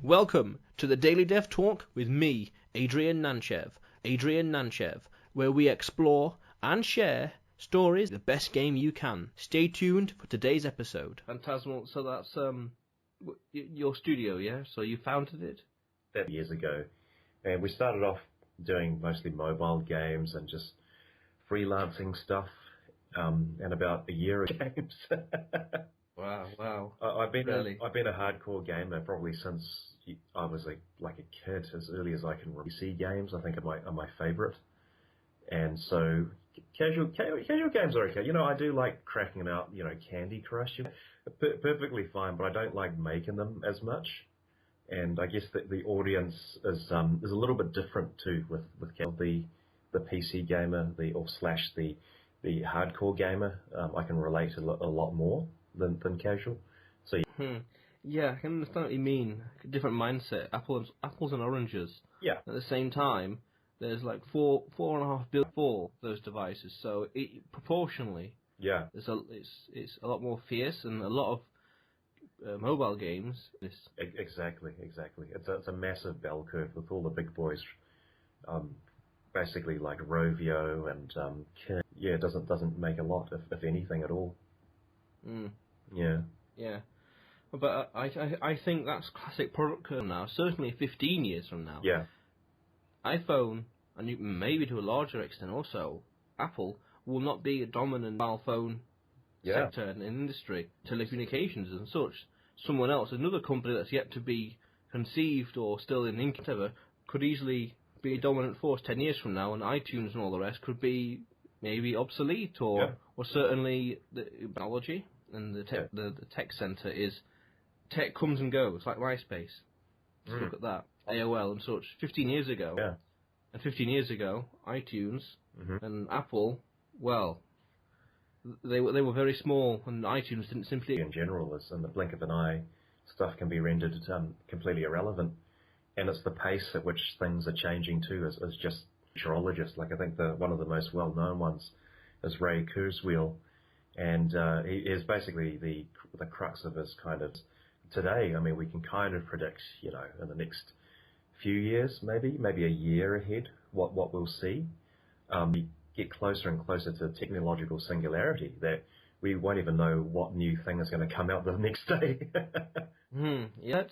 Welcome to the Daily Dev Talk with me, Adrian Nantchev, where we explore and share stories of the best game you can. Stay tuned for today's episode. Phantasmal, so that's your studio, yeah? So you founded it? That years ago, and we started off doing mostly mobile games and just freelancing stuff, and about a year of games. Wow. I've been a hardcore gamer probably since I was like a kid, as early as I can remember. PC games, I think, are my favourite, and so casual games are okay. I do like cracking them out. Candy Crush, perfectly fine, but I don't like making them as much. And I guess that the audience is a little bit different too with the PC gamer, the hardcore gamer. I can relate a lot more than casual. So yeah, I can understand what you mean. Different mindset. Apples and oranges. Yeah. At the same time, there's like 4.5 billion for those devices. So proportionally, yeah, it's a lot more fierce, and a lot of mobile games. Exactly. It's a massive bell curve with all the big boys, basically like Rovio and King. Yeah, it doesn't make a lot, if anything at all. Yeah. But I think that's classic product now. Certainly 15 years from now. Yeah. iPhone, and maybe to a larger extent also, Apple will not be a dominant mobile phone sector in industry, telecommunications and such. Someone else, another company that's yet to be conceived or still in whatever, could easily be a dominant force 10 years from now, and iTunes and all the rest could be maybe obsolete, or certainly the technology and the tech center is tech comes and goes, like MySpace. Just look at that, AOL and such. 15 years ago, and 15 years ago, iTunes and Apple, well, they were very small, and iTunes didn't simply. In general, is in the blink of an eye, stuff can be rendered completely irrelevant, and it's the pace at which things are changing too. As just meteorologist, like I think one of the most well-known ones is Ray Kurzweil, and he is basically the crux of his kind of today. I mean, we can kind of predict, in the next few years, maybe a year ahead, what we'll see. We get closer and closer to technological singularity that we won't even know what new thing is going to come out the next day. Yeah,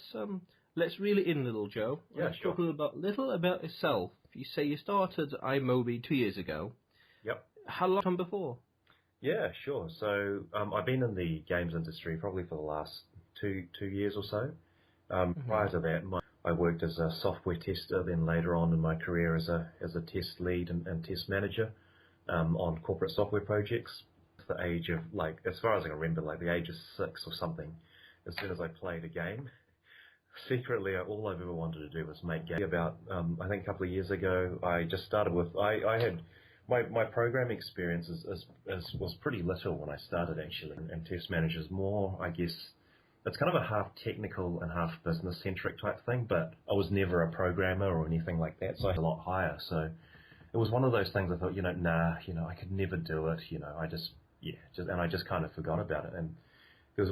let's reel it in, little Joe. Let's talk a little about yourself. You say you started iMobi 2 years ago. Yep. How long time before? Yeah, sure. So I've been in the games industry probably for the last two years or so. Prior to that, I worked as a software tester. Then later on in my career as a test lead and test manager on corporate software projects. At the age of, as far as I can remember, the age of 6 or something. As soon as I played a game, secretly all I've ever wanted to do was make games. About I think a couple of years ago, I just started with I had. My programming experience was pretty little when I started, actually, and test managers more, I guess, it's kind of a half technical and half business centric type thing, but I was never a programmer or anything like that, so I had a lot higher. So it was one of those things I thought, I could never do it, and I just kind of forgot about it. And it was,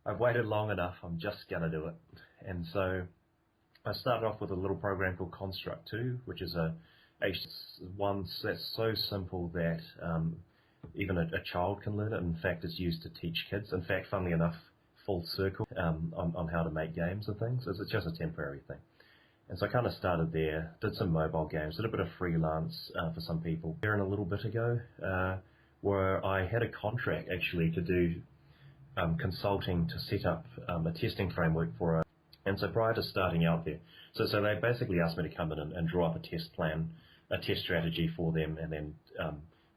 I've waited long enough, I'm just gonna do it. And so I started off with a little program called Construct 2, which is one that's so simple that even a child can learn it. In fact, it's used to teach kids. In fact, funnily enough, full circle on how to make games and things. It's just a temporary thing. And so I kind of started there, did some mobile games, did a bit of freelance for some people. Here and a little bit ago, where I had a contract actually to do consulting to set up a testing framework for and so prior to starting out there, so they basically asked me to come in and draw up a test plan, a test strategy for them, and then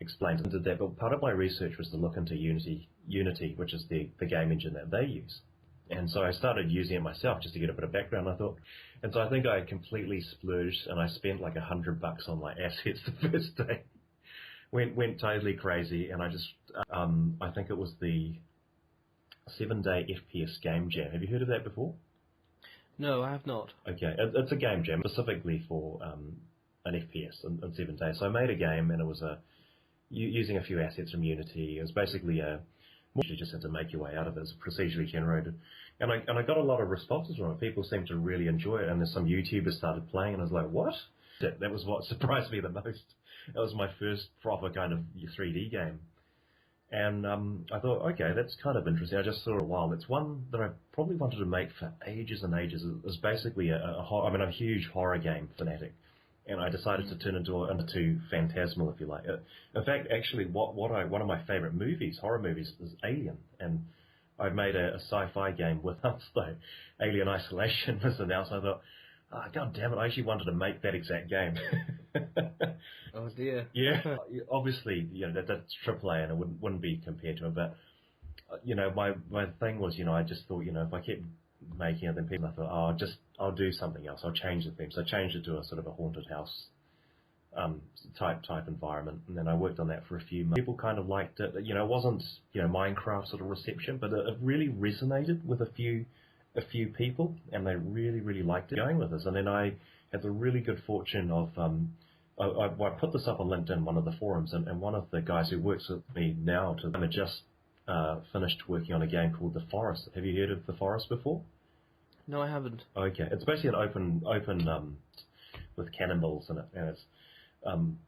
explain and did that. But part of my research was to look into Unity, which is the game engine that they use. And so I started using it myself just to get a bit of background, I thought. And so I think I completely splurged, and I spent like $100 on my assets the first day. Went totally crazy, and I just I think it was the 7-day FPS game jam. Have you heard of that before? No, I have not. Okay, it's a game jam specifically for an FPS in 7 days. So I made a game, and it was using a few assets from Unity. It was basically You just had to make your way out of it. It's procedurally generated. And I got a lot of responses from it. People seemed to really enjoy it, and there's some YouTubers started playing, and I was like, what? That was what surprised me the most. That was my first proper kind of 3D game. And I thought, okay, that's kind of interesting. I just saw it a while. It's one that I probably wanted to make for ages and ages. It's basically I'm a huge horror game fanatic. And I decided to turn into Phantasmal, if you like. In fact, actually, one of my favourite movies, horror movies, is Alien. And I made a sci-fi game with us, though. Alien Isolation was announced. I thought, oh, God damn it, I actually wanted to make that exact game. Oh, dear. Yeah. Obviously, that's AAA, and it wouldn't be compared to it. But, my thing was, I just thought, if I kept making it, then people, I thought, I'll do something else. I'll change the theme. So I changed it to a sort of a haunted house type environment, and then I worked on that for a few months. People kind of liked it. It wasn't Minecraft sort of reception, but it really resonated with a few people, and they really, really liked it going with us. And then I had the really good fortune of I put this up on LinkedIn, one of the forums, and one of the guys who works with me now had just finished working on a game called The Forest. Have you heard of The Forest before? No, I haven't. Okay, it's basically an open with cannonballs in it, and it's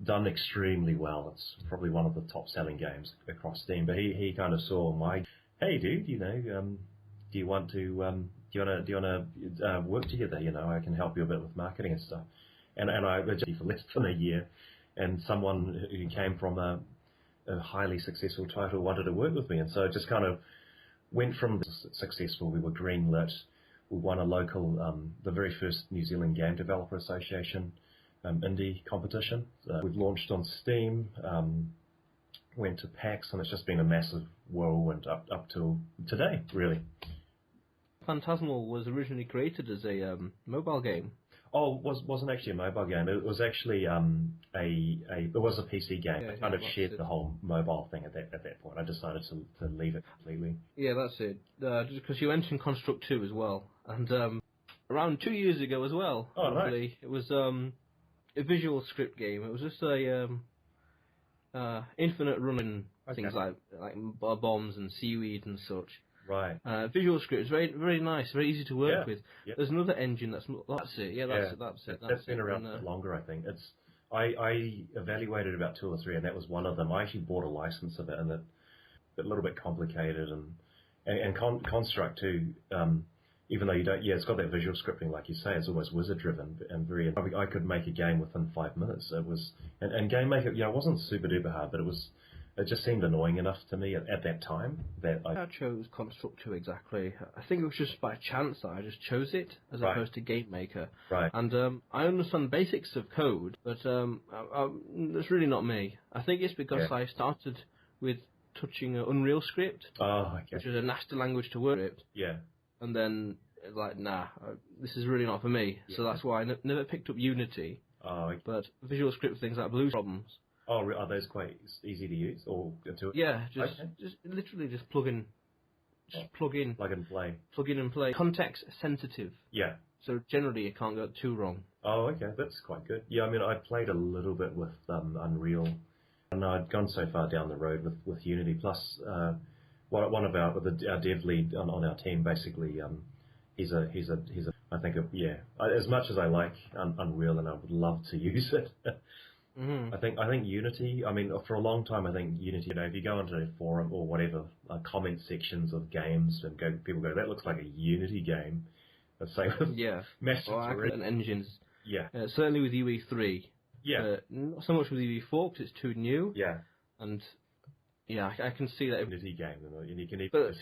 done extremely well. It's probably one of the top-selling games across Steam. But he kind of saw my, hey, dude, do you want to work together? I can help you a bit with marketing and stuff. And I was for less than a year, and someone who came from a highly successful title wanted to work with me, and so it just kind of went from successful. We were greenlit. We won a local, the very first New Zealand Game Developer Association indie competition. We've launched on Steam, went to PAX, and it's just been a massive whirlwind up till today, really. Phantasmal was originally created as a mobile game. Oh, wasn't actually a mobile game. It was actually it was a PC game. Yeah, I kind of shared the whole mobile thing at that point. I decided to leave it completely. Yeah, that's it. Just because you mentioned Construct 2 as well, and around 2 years ago as well. Oh, nice. It was a visual script game. It was just a infinite running things like bombs and seaweed and such. Right. Visual script is very, very nice, very easy to work with. Yep. There's another engine that's it. Yeah, that's it. That's been around longer, I think. I evaluated about 2 or 3, and that was one of them. I actually bought a license of it, and it's a little bit complicated. And Construct too, even though you don't, it's got that visual scripting, like you say, it's almost wizard driven and very. I could make a game within 5 minutes. It was, and Game Maker, it wasn't super duper hard, but it just seemed annoying enough to me at that time that I chose Construct 2 exactly. I think it was just by chance that I just chose it as opposed to Game Maker. Right. And I understand basics of code, but that's really not me. I think it's because I started with touching Unreal Script, which is a nasty language to work with. Yeah. And then it's like, this is really not for me. Yeah. So that's why I never picked up Unity. But Visual Script things like Blues Problems. Oh, are those quite easy to use or to? Yeah, just literally just plug in, plug in and play. Context sensitive. Yeah. So generally, you can't go too wrong. Oh, okay, that's quite good. Yeah, I mean, I played a little bit with Unreal, and I'd gone so far down the road with Unity. Plus, one of our dev lead on our team, basically, he's a I think as much as I like Unreal, and I would love to use it. Mm-hmm. I think Unity, I mean, for a long time, I think Unity, if you go onto a forum or whatever, comment sections of games, and people go, that looks like a Unity game. Let's say with message and engines. Yeah. Certainly with UE3. Yeah. Not so much with UE4 because it's too new. Yeah. And I can see that. Unity game, and you can even.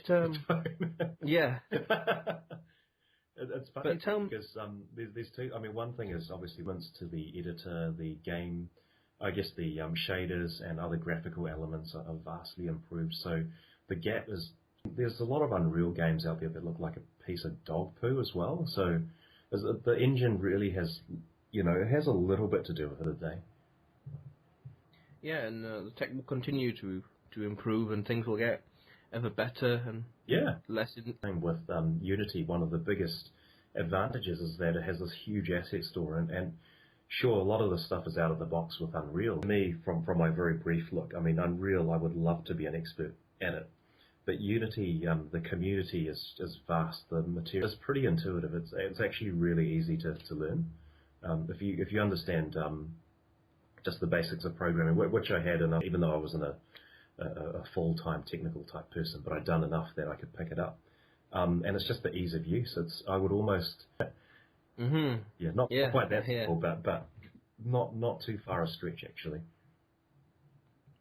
Yeah. It's funny because there's two. I mean, one thing is obviously links to the editor, the game. I guess the shaders and other graphical elements are vastly improved. So the gap is there's a lot of Unreal games out there that look like a piece of dog poo as well. So the engine really has, it has a little bit to do with it today. Yeah, and the tech will continue to improve, and things will get ever better and less. Same with Unity, one of the biggest advantages is that it has this huge asset store, and sure, a lot of the stuff is out of the box with Unreal. For me, from my very brief look, I mean, Unreal, I would love to be an expert at it, But Unity, the community is vast. The material is pretty intuitive. It's actually really easy to learn. If you understand just the basics of programming, which I had, and even though I wasn't a full-time technical type person, but I'd done enough that I could pick it up. And it's just the ease of use. I would almost, not quite that simple, but not too far a stretch actually.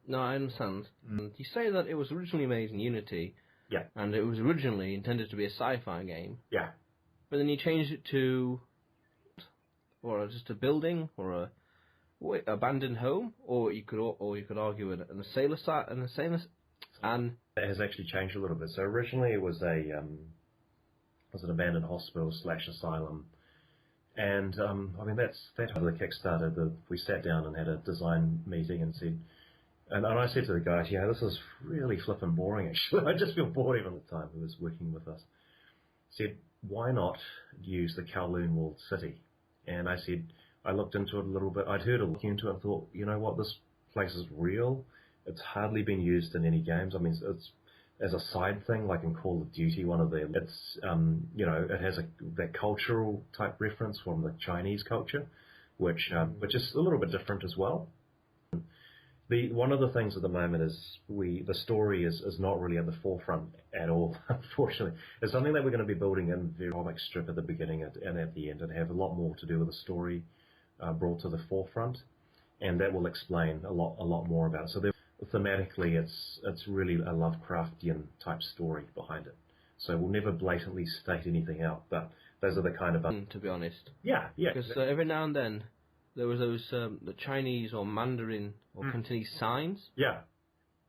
No, I understand. You say that it was originally made in Unity. Yeah. And it was originally intended to be a sci-fi game. Yeah. But then you changed it to, or just a building, or a abandoned home, or you could argue an assailant, and it has actually changed a little bit. So originally it was an abandoned hospital / asylum, and that's the Kickstarter. We sat down and had a design meeting and said. And I said to the guys, this is really flippin' boring, actually. I just feel bored even at the time who was working with us. Said, why not use the Kowloon walled city? And I said, I looked into it a little bit. I'd heard a look into it and thought, you know what, this place is real. It's hardly been used in any games. I mean, it's as a side thing, like in Call of Duty, it's, it has that cultural type reference from the Chinese culture, which is a little bit different as well. One of the things at the moment is the story is not really at the forefront at all, unfortunately. It's something that we're going to be building in the comic strip at the beginning and at the end, and have a lot more to do with the story brought to the forefront, and that will explain a lot more about it. So thematically, it's really a Lovecraftian type story behind it. So we'll never blatantly state anything out, but those are the kind of to be honest. Yeah. Because every now and then. There was those the Chinese or Mandarin or Cantonese signs. Yeah.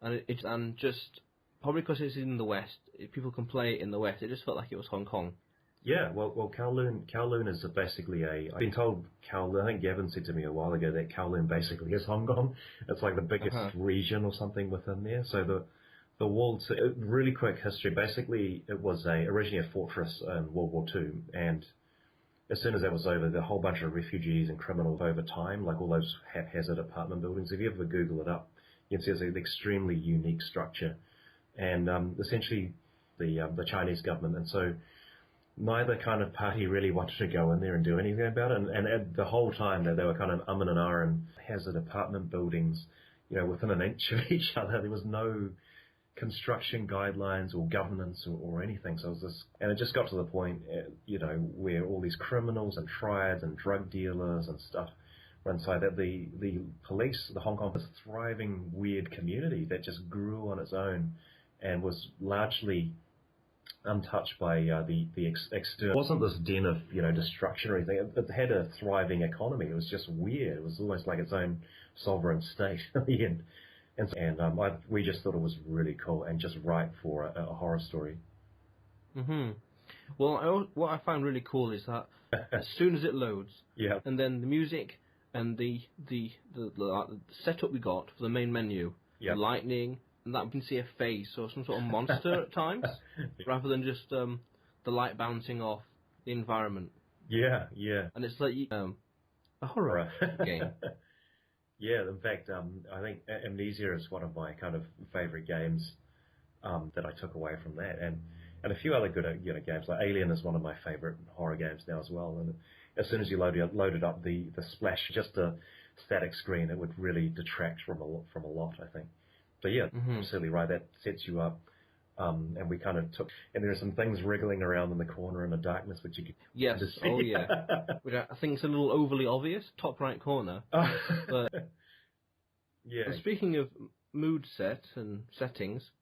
And just probably because it's in the West, if people can play it in the West, it just felt like it was Hong Kong. Yeah. Well, Kowloon is basically I've been told Kowloon. I think Gavin said to me a while ago that Kowloon basically is Hong Kong. It's like the biggest region or something within there. So the walled really quick history. Basically, it was originally a fortress in World War II, and as soon as that was over, the whole bunch of refugees and criminals over time, like all those haphazard apartment buildings, if you ever Google it up, you can see it's an extremely unique structure. And essentially the Chinese government, and so neither kind of party really wanted to go in there and do anything about it. And the whole time they were kind of and ahhing hazard apartment buildings, within an inch of each other. There was no construction guidelines or governance or anything. So it was this, and it just got to the point, where all these criminals and triads and drug dealers and stuff were inside that the police, the Hong Kong, was a thriving, weird community that just grew on its own and was largely untouched by the external. It wasn't this den of destruction or anything. It had a thriving economy. It was just weird. It was almost like its own sovereign state in the end. And we just thought it was really cool and just right for a horror story. Well, what I find really cool is that as soon as it loads, and then the music and the setup we got for the main menu, the lightning, and that we can see a face or some sort of monster at times, rather than just the light bouncing off the environment. Yeah. And it's like a horror game. Yeah, in fact, I think Amnesia is one of my kind of favourite games that I took away from that, and a few other good games. Like Alien is one of my favourite horror games now as well. And as soon as you loaded up the splash, just a static screen, it would really detract from a lot, I think. So yeah, absolutely right. That sets you up. And we kind of took, and there are some things wriggling around in the corner in the darkness, which you could see. Oh yeah. Which I think it's a little overly obvious, top right corner. But yeah. And speaking of mood set and settings,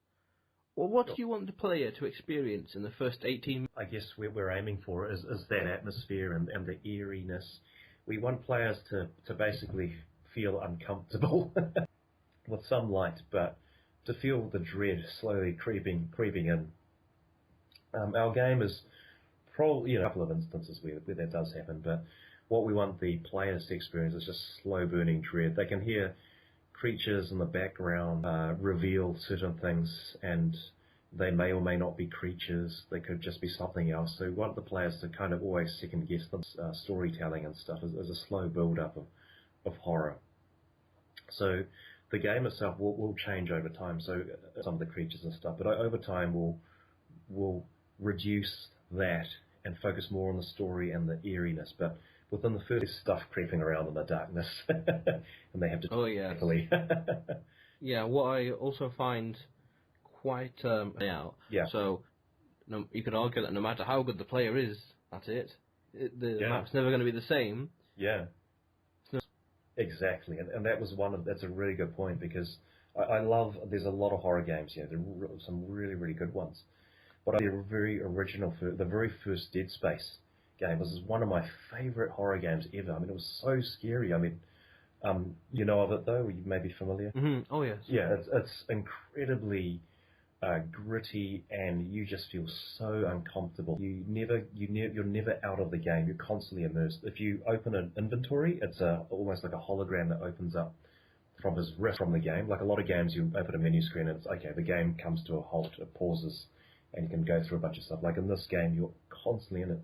well, what do you want the player to experience in the first 18 minutes? I guess what we're aiming for is that atmosphere and the eeriness. We want players to basically feel uncomfortable with some light, but to feel the dread slowly creeping in. Our game is probably a couple of instances where that does happen, but what we want the players to experience is just slow burning dread. They can hear creatures in the background reveal certain things, and they may or may not be creatures. They could just be something else. So we want the players to kind of always second guess them. Storytelling and stuff as a slow build up of horror. So the game itself will change over time. So some of the creatures and stuff, but over time we'll reduce that and focus more on the story and the eeriness. But within the first stuff creeping around in the darkness, and they have to carefully. Yeah, what I also find quite out. Yeah. So you could argue that no matter how good the player is at it, the map's never going to be the same. Yeah. Exactly, and that's a really good point, because I love, there's a lot of horror games here. There are some really, really good ones. But the very original, the very first Dead Space game was one of my favourite horror games ever. I mean, it was so scary. I mean, you know of it though? You may be familiar. Mm-hmm. Oh yes. Yeah, it's incredibly gritty, and you just feel so uncomfortable. You're never out of the game. You're constantly immersed. If you open an inventory, it's almost like a hologram that opens up from his wrist from the game. Like a lot of games, you open a menu screen and it's okay. The game comes to a halt. It pauses, and you can go through a bunch of stuff. Like in this game, you're constantly in it.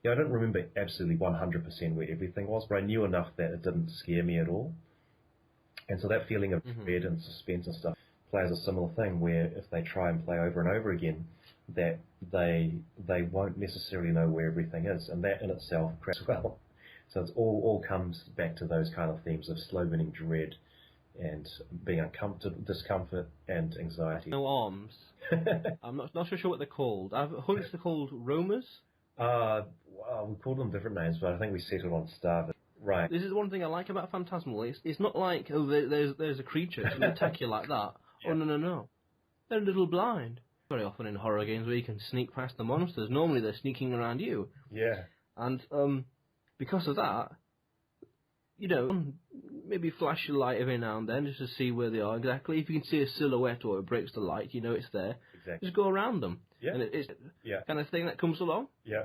Yeah, I don't remember absolutely 100% where everything was, but I knew enough that it didn't scare me at all. And so that feeling of dread and suspense and stuff plays a similar thing, where if they try and play over and over again, that they won't necessarily know where everything is, and that in itself cracks well. So it's all comes back to those kind of themes of slow burning dread and being uncomfortable, discomfort and anxiety. No arms. I'm not so sure what they're called. I think they're called roamers. We call them different names, but I think we settled on starved. Right. This is one thing I like about Phantasmal. It's not like, oh, there's a creature that's going to attack you like that. Yeah. Oh, no. They're a little blind. Very often in horror games where you can sneak past the monsters, normally they're sneaking around you. Yeah. And because of that, you know, maybe flash your light every now and then just to see where they are exactly. If you can see a silhouette or it breaks the light, you know it's there. Exactly. Just go around them. Yeah. And it's kind of thing that comes along. Yeah.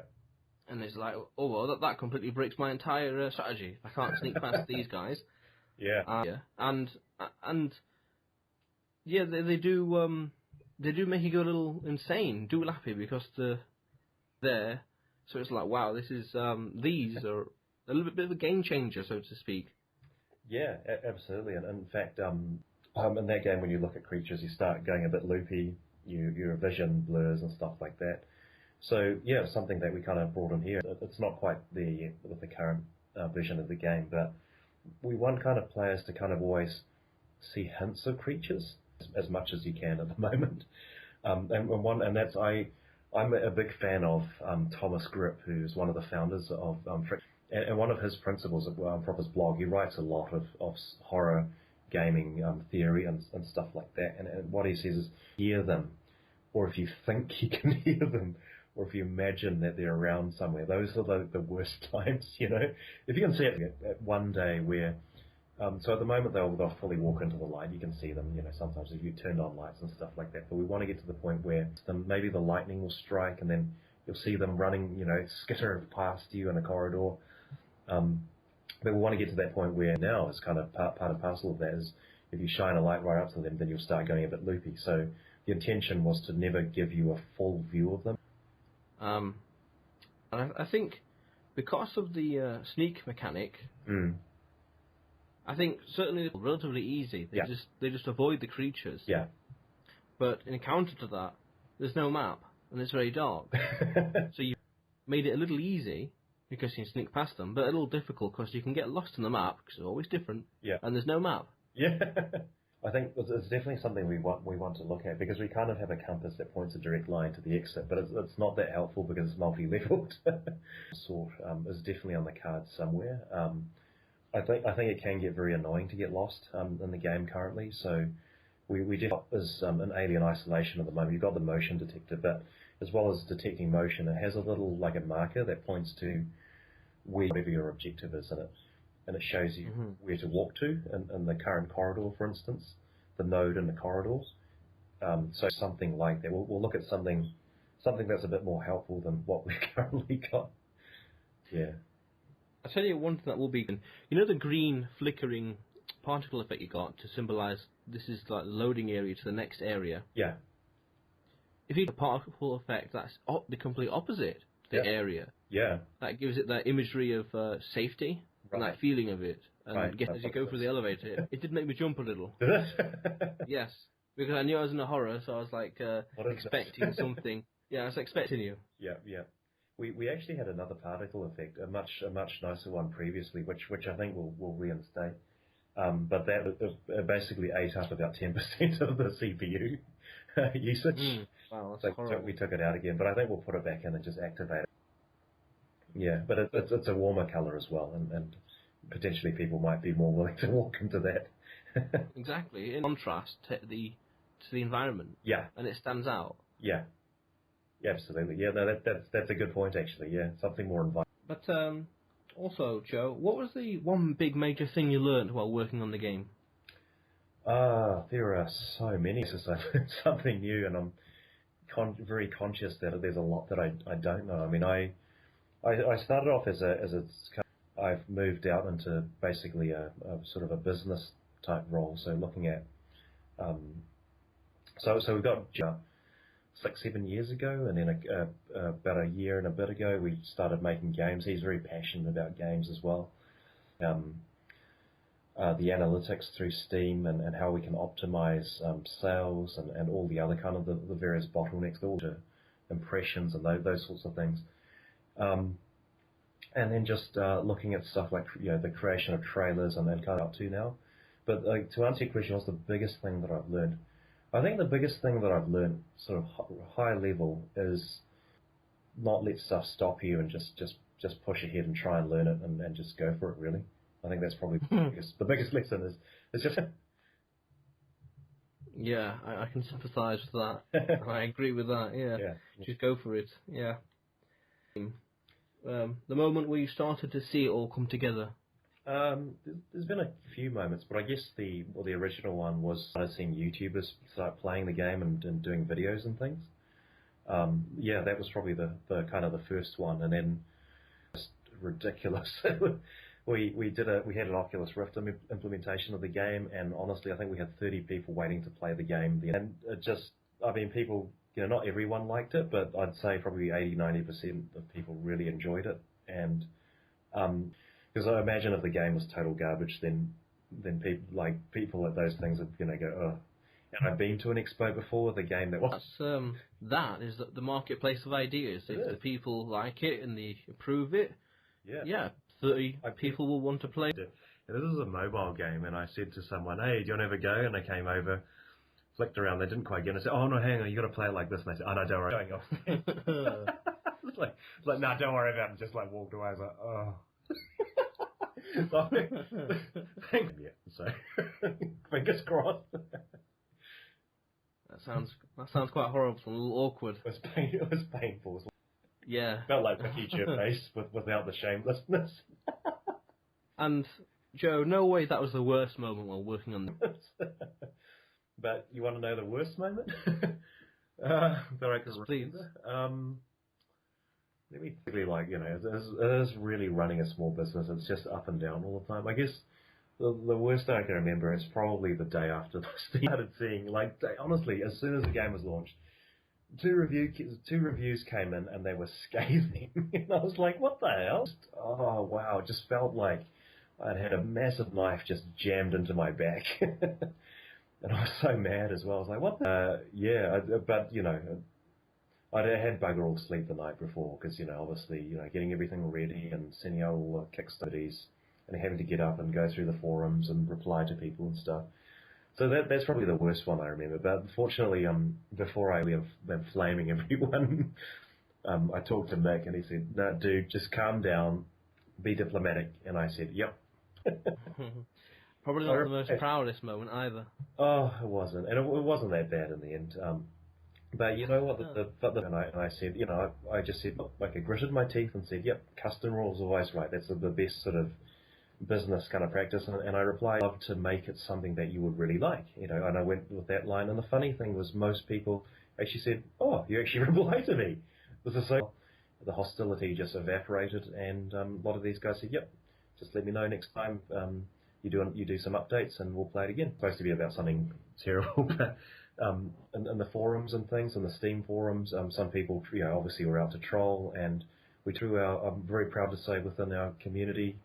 And it's like, oh, well, that completely breaks my entire strategy. I can't sneak past these guys. Yeah. And they do make you go a little insane, doolappy, because they're there. So it's like, wow, this is these are a little bit of a game changer, so to speak. Yeah, absolutely. And in fact, in that game, when you look at creatures, you start going a bit loopy. Your vision blurs and stuff like that. So yeah, something that we kind of brought in here. It's not quite there yet with the current version of the game, but we want kind of players to kind of always see hints of creatures as much as you can at the moment. And that's I'm a big fan of Thomas Grip, who's one of the founders of Frick. And one of his principles from his blog, he writes a lot of horror gaming theory and stuff like that. And what he says is, hear them, or if you think you can hear them, or if you imagine that they're around somewhere. Those are the worst times, you know. If you can see it at one day where, so at the moment they'll fully walk into the light. You can see them, you know, sometimes if you turned on lights and stuff like that. But we want to get to the point where maybe the lightning will strike, and then you'll see them running, you know, skitter past you in a corridor. But we want to get to that point where now it's kind of part and parcel of that is if you shine a light right up to them, then you'll start going a bit loopy. So the intention was to never give you a full view of them. And I think because of the sneak mechanic, I think certainly it's relatively easy. They just avoid the creatures. Yeah. But in counter to that, there's no map and it's very dark. So you made it a little easy because you can sneak past them, but a little difficult because you can get lost in the map because it's always different. Yeah. And there's no map. Yeah. I think it's definitely something we want to look at, because we kind of have a compass that points a direct line to the exit, but it's not that helpful because it's multi-leveled. Is definitely on the cards somewhere. I think it can get very annoying to get lost in the game currently. So we definitely is in Alien Isolation at the moment. You've got the motion detector, but as well as detecting motion, it has a little like a marker that points to wherever your objective is in it. And it shows you where to walk to in the current corridor, for instance, the node in the corridors. So something like that. We'll look at something that's a bit more helpful than what we've currently got. Yeah. I'll tell you one thing that will be... You know the green flickering particle effect you got to symbolise this is like the loading area to the next area? Yeah. If you have a particle effect, that's the complete opposite to the area. Yeah. That gives it that imagery of safety. and that feeling of it. And as you go through the elevator, it did make me jump a little. Did it? Yes, because I knew I was in a horror, so I was like expecting something. Yeah, I was expecting you. Yeah. We actually had another particle effect, a much nicer one previously, which I think we'll reinstate. But that basically ate up about 10% of the CPU usage. Wow, that's horrible. So we took it out again, but I think we'll put it back in and just activate it. Yeah, but it's a warmer colour as well, and potentially people might be more willing to walk into that. Exactly, in contrast to the environment. Yeah. And it stands out. Yeah. Absolutely. Yeah, no, that's a good point actually. Yeah, something more environmental. But also, Joe, what was the one big major thing you learned while working on the game? There are so many. I've learned something new, and I'm very conscious that there's a lot that I don't know. I mean, I started off as I've moved out into basically a sort of a business type role. So looking at so we got 6-7 years ago, and then about a year and a bit ago, we started making games. He's very passionate about games as well. The analytics through Steam and how we can optimize sales and all the other kind of the various bottlenecks, all the impressions and those sorts of things. And then just looking at stuff like the creation of trailers and then kind of up to now. But to answer your question, what's the biggest thing that I've learned? I think the biggest thing that I've learned, sort of high level, is not let stuff stop you and just push ahead and try and learn it and just go for it. Really, I think that's probably the biggest lesson is just. Yeah, I can sympathise with that. I agree with that. Yeah, just go for it. Yeah. The moment where you started to see it all come together. There's been a few moments, but I guess the original one was seeing YouTubers start playing the game and doing videos and things. That was probably the kind of the first one, and then just ridiculous. we had an Oculus Rift implementation of the game, and honestly, I think we had 30 people waiting to play the game. And people, not everyone liked it, but I'd say probably 80-90% of people really enjoyed it, and because I imagine if the game was total garbage, then people at those things would go, oh. And I've been to an expo before with a game that was. That is the marketplace of ideas. If the people like it and they approve it, 30 people will want to play it. This is a mobile game, and I said to someone, "Hey, do you want to have a go?" And they came over, flicked around, they didn't quite get it. I said, "Oh no, hang on, you got to play it like this." And they said, "Oh no, don't worry." Going off. It's like, no, don't worry about it. And just walked away. I was like, oh. So fingers crossed. That sounds quite horrible and a little awkward. It was painful. Yeah. Felt like Ricky Gervais without the shamelessness. And Joe, no way that was the worst moment while working on the. But you want to know the worst moment? Please. Let me think, it is really running a small business. It's just up and down all the time. I guess the worst I can remember is probably the day after I started seeing, honestly, as soon as the game was launched, two reviews came in and they were scathing. And I was like, what the hell? Oh, wow. It just felt like I'd had a massive knife just jammed into my back. And I was so mad as well. I was like, what the... but, I had bugger all sleep the night before because, obviously, getting everything ready and sending out all the Kickstarters and having to get up and go through the forums and reply to people and stuff. So that's probably the worst one I remember. But fortunately, before I went flaming everyone, I talked to Mick and he said, "No, dude, just calm down, be diplomatic." And I said, "Yep." Probably not the most proudest moment either. Oh, it wasn't. And it wasn't that bad in the end. But you know what? And I said, I just said, I gritted my teeth and said, "Yep, custom rules always right. That's the best sort of business kind of practice." And I replied, "I'd love to make it something that you would really like." And I went with that line. And the funny thing was, most people actually said, "Oh, you actually replied to me." This is so. The hostility just evaporated, and a lot of these guys said, "Yep, just let me know next time you do some updates, and we'll play it again." It's supposed to be about something terrible. In the forums and things, in the Steam forums, some people, obviously were out to troll, and we threw I'm very proud to say, within our community,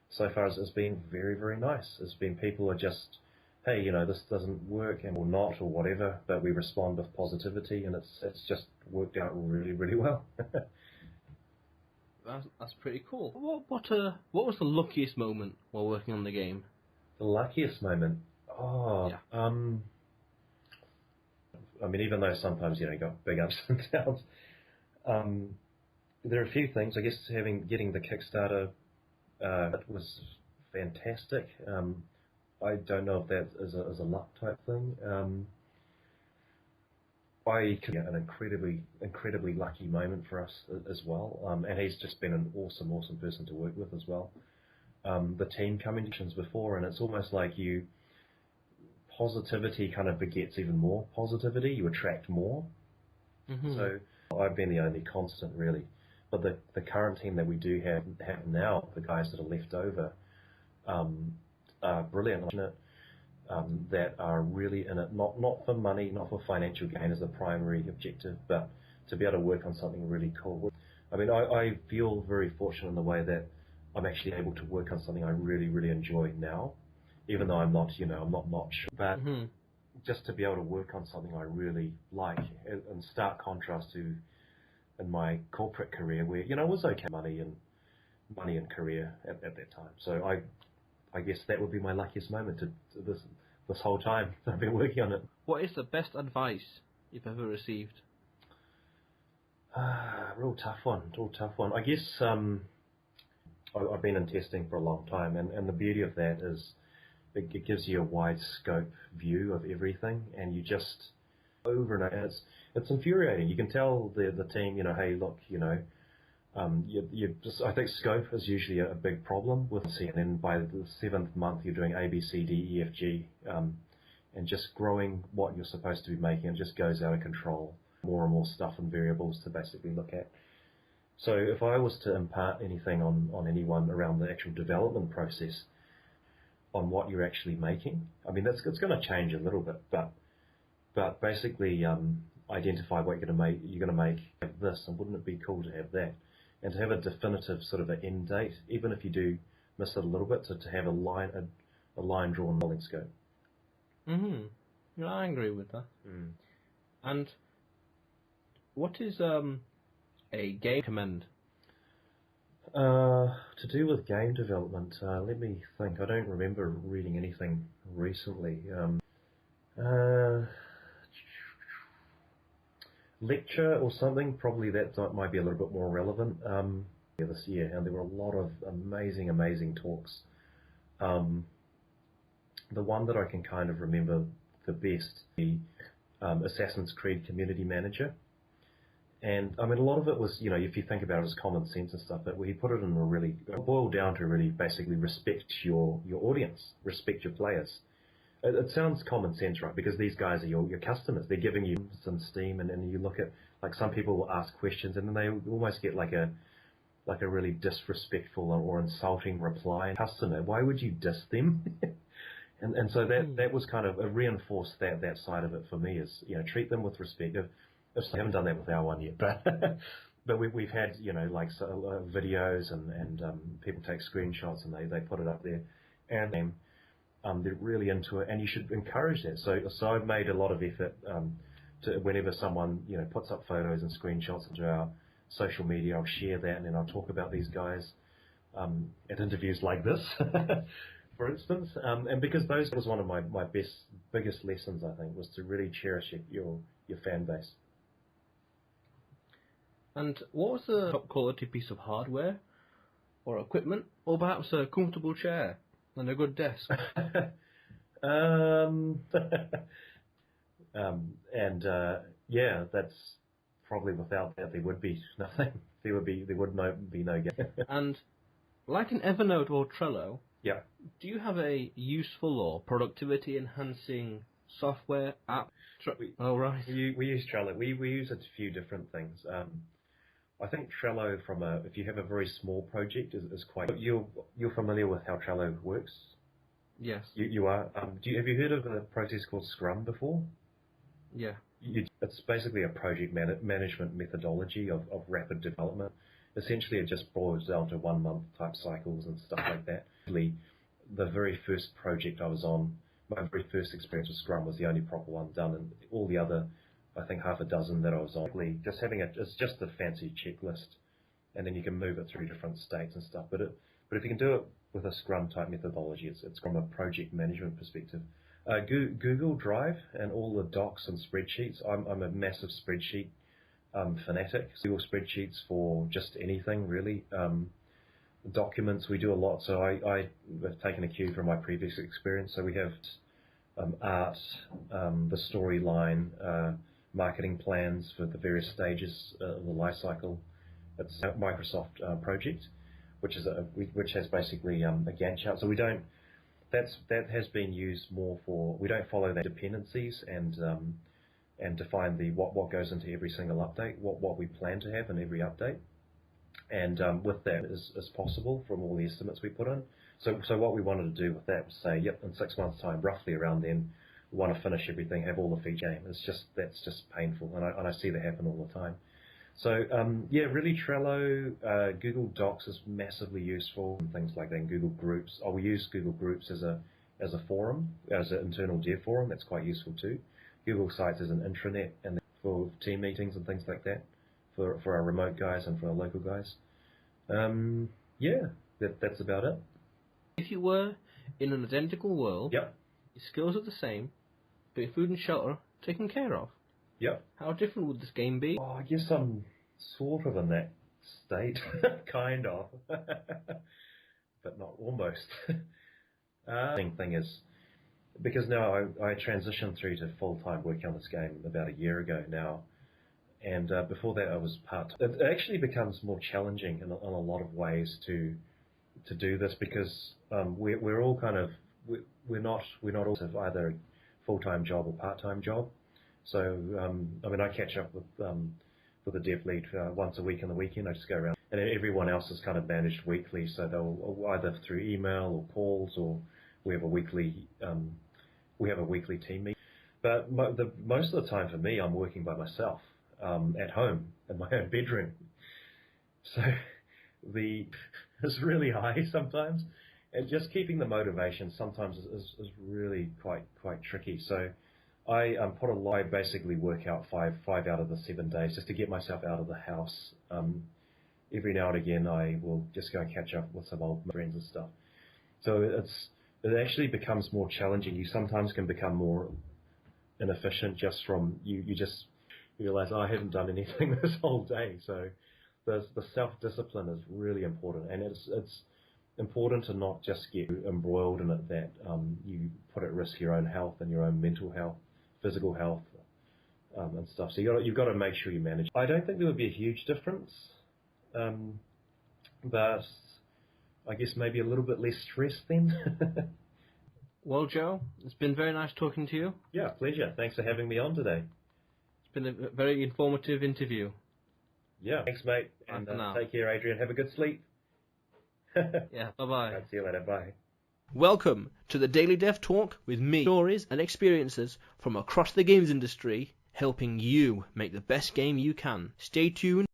so far it's been very, very nice. It's been people are just, hey, this doesn't work or not or whatever, but we respond with positivity, and it's just worked out really, really well. That's pretty cool. What was the luckiest moment while working on the game? The luckiest moment? Oh, yeah. I mean, even though sometimes, you got big ups and downs, there are a few things. I guess getting the Kickstarter, it was fantastic. I don't know if that is a luck type thing. I could get an incredibly lucky moment for us as well. And he's just been an awesome person to work with as well. The team coming to missions before, and it's almost like positivity kind of begets even more positivity. You attract more. Mm-hmm. So I've been the only constant, really. But the current team that we do have now, the guys that are left over, are brilliant, that are really in it, not for money, not for financial gain as the primary objective, but to be able to work on something really cool. I mean, I feel very fortunate in the way that I'm actually able to work on something I really, really enjoy now, even though I'm not sure. But just to be able to work on something I really like, in stark contrast to in my corporate career, where it was okay money and career at that time. So I guess that would be my luckiest moment to this whole time I've been working on it. What is the best advice you've ever received? Real tough one. I guess I've been in testing for a long time, and the beauty of that is it gives you a wide scope view of everything, and you just over and over. It's infuriating. You can tell the team, hey, look, I think scope is usually a big problem with C, and then by the 7th month you're doing A, B, C, D, E, F, G, and just growing what you're supposed to be making. It just goes out of control. More and more stuff and variables to basically look at. So if I was to impart anything on anyone around the actual development process, on what you're actually making, I mean it's going to change a little bit, but basically identify what you're going to make of this, and wouldn't it be cool to have that, and to have a definitive sort of an end date, even if you do miss it a little bit, to have a line drawn rolling scope. Yeah, I agree with that. And what is a game recommend? To do with game development, let me think. I don't remember reading anything recently. Lecture or something, probably that might be a little bit more relevant this year, and there were a lot of amazing talks. The one that I can kind of remember the best, the Assassin's Creed Community Manager. And I mean, a lot of it was, if you think about it as common sense and stuff, but he put it in boiled down to really basically respect your audience, respect your players. It sounds common sense, right? Because these guys are your customers. They're giving you some steam, and then you look at, like, some people will ask questions, and then they almost get like a really disrespectful or insulting reply. Customer, why would you diss them? and so that was kind of reinforced that side of it for me, is treat them with respect. I haven't done that with our one yet, but we've had videos and people take screenshots and they put it up there, and they're really into it, and you should encourage that. So I've made a lot of effort to whenever someone puts up photos and screenshots into our social media, I'll share that, and then I'll talk about these guys at interviews like this, for instance. And because those was one of my biggest lessons, I think, was to really cherish your fan base. And what was the top quality piece of hardware or equipment, or perhaps a comfortable chair and a good desk? Yeah, that's probably, without that there would be nothing. There would be no game. And like an Evernote or Trello, yeah. Do you have a useful or productivity enhancing software app? Oh, right. We use Trello. We use a few different things. I think Trello, if you have a very small project, is quite. You're familiar with how Trello works? Yes. You are. Have you heard of a process called Scrum before? Yeah. It's basically a project management methodology of rapid development, essentially it just boils down to 1 month type cycles and stuff like that. The very first project I was on, my very first experience with Scrum was the only proper one done, and all the other, I think half a dozen that I was on, just having it's just a fancy checklist, and then you can move it through different states and stuff. But if you can do it with a Scrum type methodology, it's from a project management perspective. Google Drive and all the docs and spreadsheets. I'm a massive spreadsheet fanatic. Google spreadsheets for just anything really. Documents we do a lot. So I've taken a cue from my previous experience. So we have art, the storyline, marketing plans for the various stages of the life cycle. It's a Microsoft project, which has basically a Gantt chart. So we don't. That has been used more for. We don't follow the dependencies and define what goes into every single update, what we plan to have in every update, and with that as possible from all the estimates we put in. So what we wanted to do with that was say, yep, in 6 months' time, roughly around then, we want to finish everything, have all the feature game. That's just painful, and I see that happen all the time. So really Trello, Google Docs is massively useful, and things like that. And Google Groups. We use Google Groups as a forum, as an internal dev forum. That's quite useful too. Google Sites is an intranet and for team meetings and things like that for our remote guys and for our local guys. That's about it. If you were in an identical world, yep, your skills are the same, but your food and shelter taken care of. Yep. How different would this game be? I guess I'm sort of in that state, kind of, but not almost. Thing is, because now I transitioned through to full-time work on this game about a year ago now, and before that I was part-time. It actually becomes more challenging in a lot of ways to do this because we're all kind of we're not all have either a full-time job or part-time job. So, I catch up with the dev lead once a week on the weekend. I just go around, and everyone else is kind of managed weekly. So they'll either through email or calls, or we have a weekly team meeting. But most of the time for me, I'm working by myself at home in my own bedroom. So it's really high sometimes, and just keeping the motivation sometimes is really quite tricky. So I basically work out five out of the 7 days just to get myself out of the house. Every now and again, I will just go and catch up with some old friends and stuff. So it actually becomes more challenging. You sometimes can become more inefficient just from you just realize, I haven't done anything this whole day. So the self-discipline is really important, and it's important to not just get embroiled in it that you put at risk your own health and your own mental health, physical health, and stuff. So you've got to make sure you manage. I don't think there would be a huge difference, but I guess maybe a little bit less stress then. Well, Joe, it's been very nice talking to you. Yeah, pleasure. Thanks for having me on today. It's been a very informative interview. Yeah, thanks, mate. And take care, Adrian. Have a good sleep. Yeah, bye-bye. Right, see you later. Bye. Welcome to the Daily Dev Talk with me. Stories and experiences from across the games industry, helping you make the best game you can. Stay tuned